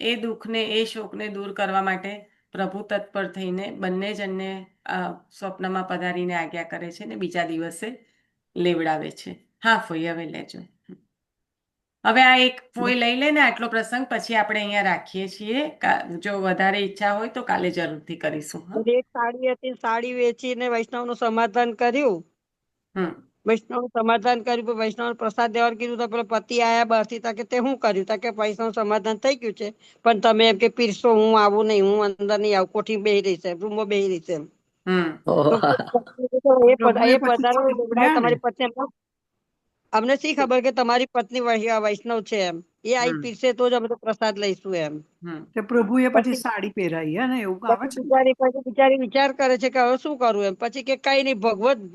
એ દુઃખને એ શોકને દૂર કરવા માટે પ્રભુ તત્પર થઈને બંને જણને સ્વપ્નમાં પધારીને આજ્ઞા કરે છે ને બીજા દિવસે લેવડાવે છે. હા ફોઈ હવે લેજો. હવે આ એક ફોઈ લઈ લે ને આટલો પ્રસંગ, પછી આપણે અહીંયા રાખીએ છીએ. જો વધારે ઈચ્છા હોય તો કાલે જરૂરથી કરીશું. એક સાડી હતી, સાડી વેચીને વૈષ્ણવ નું સમાધાન કર્યું. વૈષ્ણવ નું સમાધાન કર્યું, વૈષ્ણવ પ્રસાદ દેવાનું કીધું તો પેલો પતિ આયા બહારથી, તા કે તે શું કર્યું? તા કે વૈષ્ણવ સમાધાન થઈ ગયું છે, પણ તમે એમ કે પીરસો, હું આવું નહીં, હું અંદર નહીં આવું, કોઠી બેહી રહી છે, રૂમમાં બેહી રહી છે એમ. એ પધારો તમારી પત્ની, અમને શી ખબર કે તમારી પત્ની વૈષ્ણવ છે એમ. એ આઈ પીરસે તો જ અમે તો પ્રસાદ લઈશું એમ. પ્રભુએ પછી સાડી પહેરાઈ ને એવું આવે છે. બિચારી વિચાર કરે છે કે હવે શું કરું એમ. પછી કે કઈ નહીં,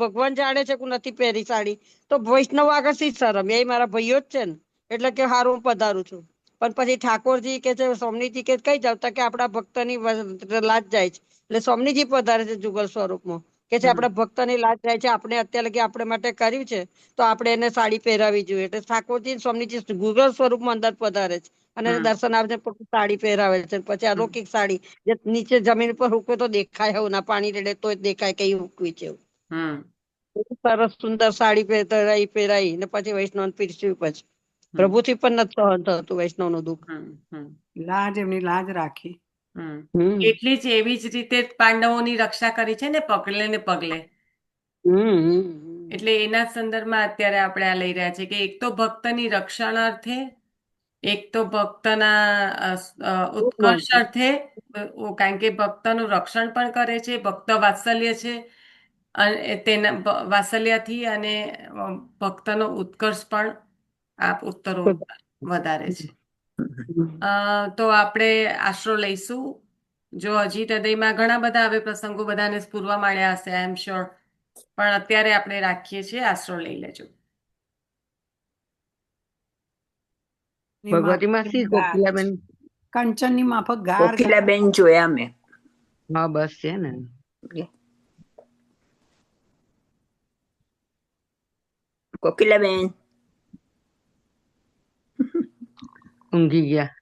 ભગવાન જાણે છે કે નથી પહેરી સાડી, તો વૈષ્ણવ આગળ શી શરમ, એ મારા ભાઈઓ જ છે ને, એટલે કે હારું હું પધારું છું. પણ પછી ઠાકોરજી કે છે, સ્વામીજી કે કઈ જાવતા કે આપણા ભક્તની લાજ જાય છે, એટલે સ્વામીજી પધારે છે જુગલ સ્વરૂપમાં, કે છે આપણા ભક્તની લાજ જાય છે, આપણે અત્યારે લગી આપણે માટે કર્યું છે તો આપણે એને સાડી પહેરાવી જોઈએ. એટલે ઠાકોરજી સ્વામીજી જુગલ સ્વરૂપમાં અંદર પધારે છે અને દર્શન આપને સાડી પહેરાવે છે. પછી અલૌકિક સાડી જે નીચે જમીન પર હુકવે તો દેખાય એવું ના, પાણી રેડે તો દેખાય કઈ હુકવી છે એવું. સરસ સુંદર સાડી પહેરાઈ ને પછી વૈષ્ણવ પીરસ્યું. પછી પ્રભુથી પણ નથી સહન થતું વૈષ્ણવ નું દુઃખ. લાજ, એમની લાજ રાખી. એટલી જ એવી જ રીતે પાંડવોની રક્ષા કરી છે ને પગલે ને પગલે. એટલે એના સંદર્ભમાં અત્યારે આપણે આ લઈ રહ્યા છે કે એક તો ભક્તની રક્ષણાર્થે, એક તો ભક્તના ઉત્કર્ષ અર્થે, કારણ કે ભક્તનું રક્ષણ પણ કરે છે, ભક્ત વાત્સલ્ય છે અને તેના વાત્સલ્યથી, અને ભક્તનો ઉત્કર્ષ પણ આ ઉત્તરો વધારે છે. તો આપણે આશરો લઈશું. જો હજી હૃદયમાં ઘણા બધા હવે પ્રસંગો બધાને સ્ફુરવા માંડ્યા હશે, આઈ એમ શ્યોર, પણ અત્યારે આપણે રાખીએ છીએ. આશરો લઈ લેજો. ભગવતી માસી, કોકિલાબેન, કંચન ની માફક ગાર, કોકિલાબેન જોયા મેં. હા બસ છે ને. કોકિલાબેન ઊંઘી ગયા.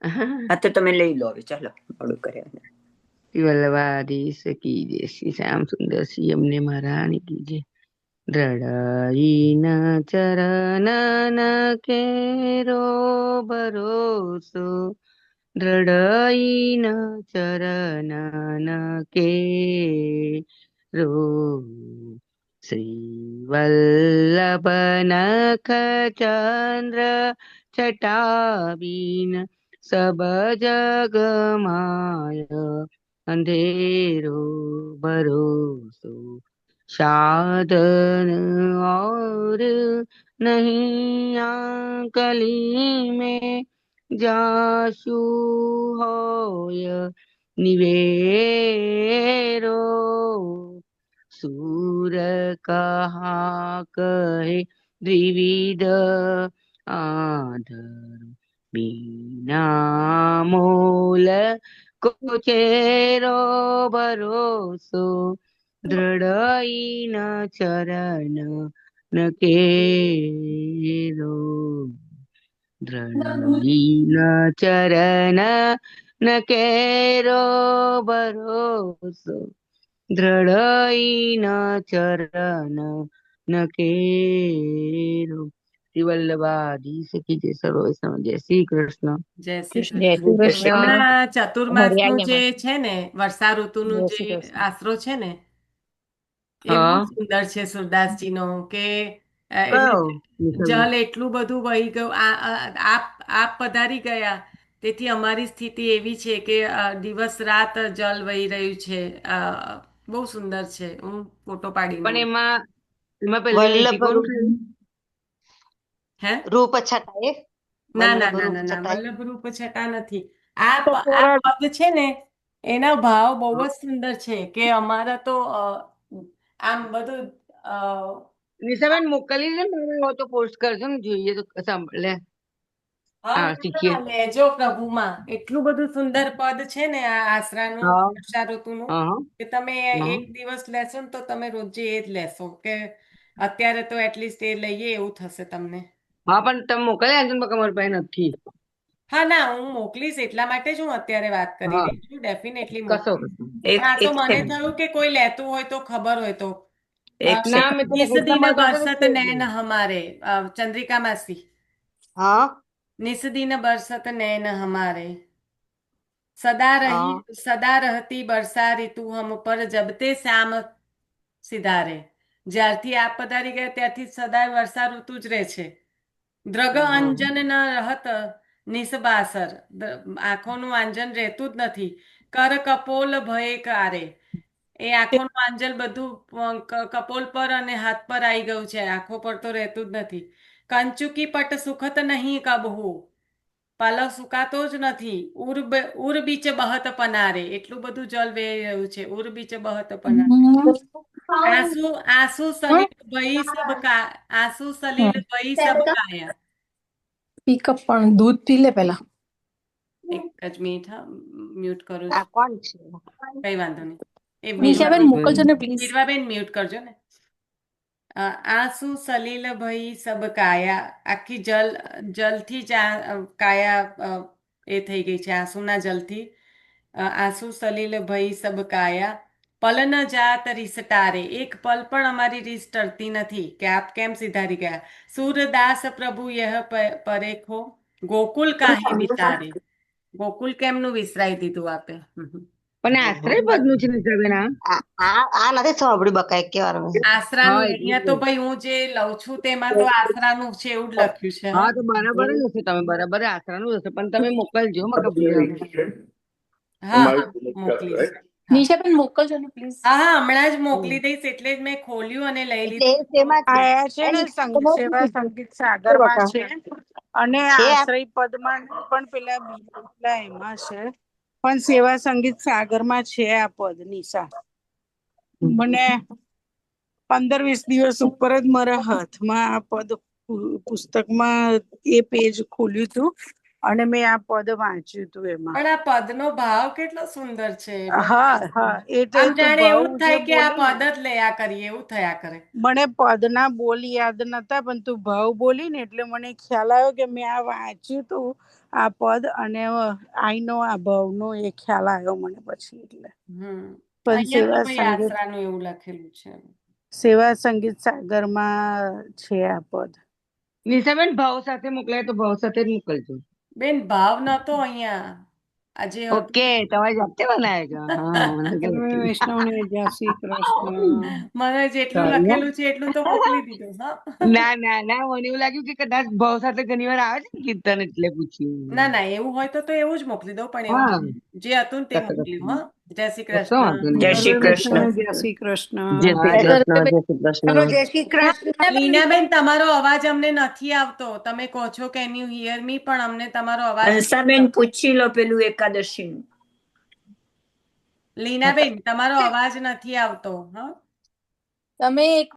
હા તો તમે લઈ લો હવે, ચાલો મોડું કરે. વલ્લભાધીશ કી જય, શ્રી શ્યામ સુંદર શ્રી અમને મહારાણી કી જય. દ્રઢઈ ન ચરણ કેરો ભરોસો, દ્રઢઈ ન ચરણ કેરો, શ્રી વલ્લભ નખ ચંદ્ર છટાવીન સબ જગ માય, અંધેરો ભરોસો, साधन और नहीं आकली में, जासु होय निवेरो, सूर कहा कहे द्विविध आधर, बिना मोल को चेरो भरोસો, દ્રઢઈ ન ચરણ ન કેરો, દ્રઢઈ ન ચરણ ન કેરો ભરોસો, દ્રઢઈ ન ચરણ ન કેરો. શ્રી વલ્લભાધીશ કી જય. સર્વ વૈષ્ણવ જય શ્રી કૃષ્ણ. જય શ્રી જય શ્રી કૃષ્ણ. કૃષ્ણ. હમણાં ચતુર્માસનું જે હરિયાળીમાં. છે ને, વર્ષા ઋતુનું જય જે શ્રી કૃષ્ણ. આશરો છે ને, એ બહુ સુંદર છે સુરદાસજીનો. કે જલ એટલું બધું વહી ગયું, આપ પધારી ગયા, તેથી અમારી સ્થિતિ એવી છે કે દિવસ રાત જલ વહી રહ્યું છે. બહુ સુંદર છે. હું ફોટો પાડી, પણ એમાં પહેલી લીટી કોણ ખાલી? હે રૂપ છટા, ના ના ના ના ના, વલ્લભ રૂપ છટા નથી. આ પદ છે ને, એના ભાવ બહુ જ સુંદર છે. કે અમારા તો આમ બધું નિશાબેન મોકલી છે ને, તો પોસ્ટ કરજો ને, જોઈએ તો સાંભળે. શીખીએ. લેજો પ્રભુમાં. એટલું બધું સુંદર પદ છે ને આ આશરાનું, વર્ષા ઋતુનું, કે તમે એક દિવસ લેશો ને તો તમે રોજે એ જ લેશો. કે અત્યારે તો એટલીસ્ટ એ લઈએ એવું થશે તમને. હા પણ તમે મોકલ્યા છે ને, અમારી પાસે નથી. હા ના હું મોકલીશ એટલા માટે જ હું અત્યારે વાત કરી હા રહી છું ડેફિનેટલી કશો મોકલીશ. એક પણ આ તો એક મને સેકન્ડ થયું કે કોઈ લેતું હોય તો ખબર હોય તો એક ના સેકન્ડ મેં તો નિસ એટલા દિન માટે તો બરસત કહી નૈન દઉં. હમારે ચંદ્રિકા માસી હા નિસ દિન બરસત નૈન હમારે સદા રહી હા સદા રહતી વર્ષા ઋતુ હમ પર જબતે શ્યામ સિધારે જ્યારથી આપ પધારી ગયા ત્યારથી સદાય વર્ષા ઋતુ જ રહે છે. દ્રગ અંજન ન રહત નિસબાસર આંખોનું આંજન રહેતું જ નથી. કર કપોલ ભય કારે એ આંખોનું આંજન બધું કપોલ પર અને હાથ પર આવી ગયું છે આંખો પર તો રહેતું જ નથી. કંચુકી પટ સુખત નહીં કબહુ પાલવ સુકાતો જ નથી. ઉર બીચ બહત પનારે એટલું બધું જલ વહી રહ્યું છે. ઉર બીચ બહત પનારે આંસુ આંસુ સલીલ ભઈ સબ કા આંસુ સલીલ ભઈ સબ કાયા. પીકઅપ પણ દૂધ પી લે પેલા. એક જ મિનિટ હા મ્યુટ કરું આ છું કોણ છે કઈ વાંધો નહીં એ નિશાબેન મોકલજો ને પ્લીઝ. મીરવાબેન મ્યુટ કરજો ને. આંસુ સલીલ ભઈ સબ કાયા આખી જલથી જ કાયા એ થઈ ગઈ છે આંસુના જલથી. આંસુ સલીલ ભઈ સબ કાયા પલ ન જાત રીસ ટારે એક પલ પણ અમારી રીસ ટરતી નથી કે આપ કેમ સિધારી ગયા. સૂરદાસ પ્રભુ યહ પરેખો ગોકુલ કાહે વિસારે ગોકુલ કેમનું વિસરાઈ દીધું આપે. પણ આશ્રય પદનું છે નિશાબેન આ. આ નથી સાંભળ્યું બકા એક વાર મેં. આશરાનું હા અહીંયા એટલે તો ભાઈ હું જે લઉં છું તેમાં તો આશરાનું છે એવું જ લખ્યું છે હા તો બરાબર જ હશે તમે બરાબર આશરાનું જ હશે પણ તમે મોકલજો મકા ભૂલ્યા. હા હા મોકલીશ. હા નિશાબેન મોકલજો ને પ્લીઝ. હા હા હમણાં જ મોકલી દઈશ એટલે જ મેં ખોલ્યું અને લઈ એટલે એ લીધું. શેમાં છે આ છે ને સેવા સંગીત સાગરમાં છે અને છે આ આશ્રય પદમાં પણ પેલા એમાં છે પણ સેવા સંગીત સાગરમાં છે આ પદ નિશા. મને 15-20 દિવસ ઉપર જ મારા હાથમાં આ પદ પુસ્તકમાં એ પેજ ખોલ્યું હતું અને મેં આ પદ વાંચ્યું હતું એમાં. પણ આ પદનો ભાવ કેટલો સુંદર છે. હા હા એટલે આમ તું જાણે ભાવ એવું જ જે થાય કે આ બોલી ને પદ જ લયા કરીએ એવું થયા કરે. મને પદના બોલ યાદ નતા પણ તું ભાવ બોલી ને એટલે મને ખ્યાલ આવ્યો કે મેં આ વાંચ્યું તું આ પદ અને આઈનો આ ભાવનો એ ખ્યાલ આવ્યો મને પછી એટલે. પણ અહીંયા તો ભાઈ આશરાનું એવું લખેલું છે. સેવા સંગીત સાગરમાં છે આ પદ. નિશાબેન ભાવ સાથે મોકલાય તો ભાવ સાથે જ મોકલજો. બેન ભાવ નતો અહીંયા આજે હતું. ઓકે તમારે જાતે બનાવ્યો છો હા મને કે વૈષ્ણવને જય શ્રી કૃષ્ણ. મને જેટલું Sorry, હો. લખેલું છે એટલું તો મોકલી દીધું હા. ના ના ના મને એવું લાગ્યું કે કદાચ ભાવ સાથે ઘણી વાર આવે છે ને કીર્તન એટલે પૂછ્યું. ના ના એવું હોય તો એવું જ મોકલી દઉં પણ એવું હા જે હતું ને તે કશો મોકલ્યું કશો હા. જય શ્રી કશો વાંધો કૃષ્ણ. જય નહીં. શ્રી સર્વે કૃષ્ણ. વૈષ્ણવને જય શ્રી કૃષ્ણ. જય શ્રી કૃષ્ણ. જય શ્રી ચલો કૃષ્ણ. જય શ્રી કૃષ્ણ. લીનાબેન તમારો અવાજ અમને નથી આવતો તમે કહો છો કેન યુ હિયર મી પણ અમને તમારો અવાજ નથી હંસાબેન આવતો. પૂછી લો પેલું એકાદશીનું. લીનાબેન તમારો અવાજ નથી આવતો હા. તમે એક